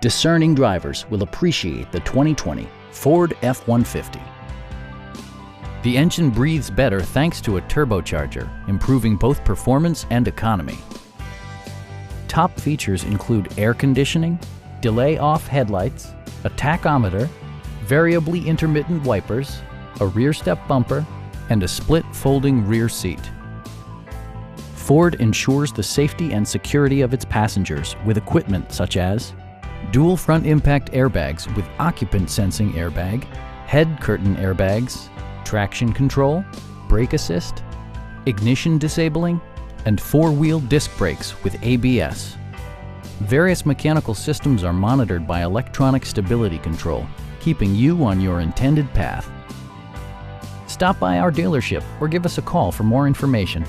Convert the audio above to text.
Discerning drivers will appreciate the 2020 Ford F-150. The engine breathes better thanks to a turbocharger, improving both performance and economy. Top features include air conditioning, delay-off headlights, a tachometer, variably intermittent wipers, a rear step bumper, and a split folding rear seat. Ford ensures the safety and security of its passengers with equipment such as dual front impact airbags with occupant sensing airbag, head curtain airbags, traction control, brake assist, ignition disabling, and four-wheel disc brakes with ABS. Various mechanical systems are monitored by electronic stability control, keeping you on your intended path. Stop by our dealership or give us a call for more information.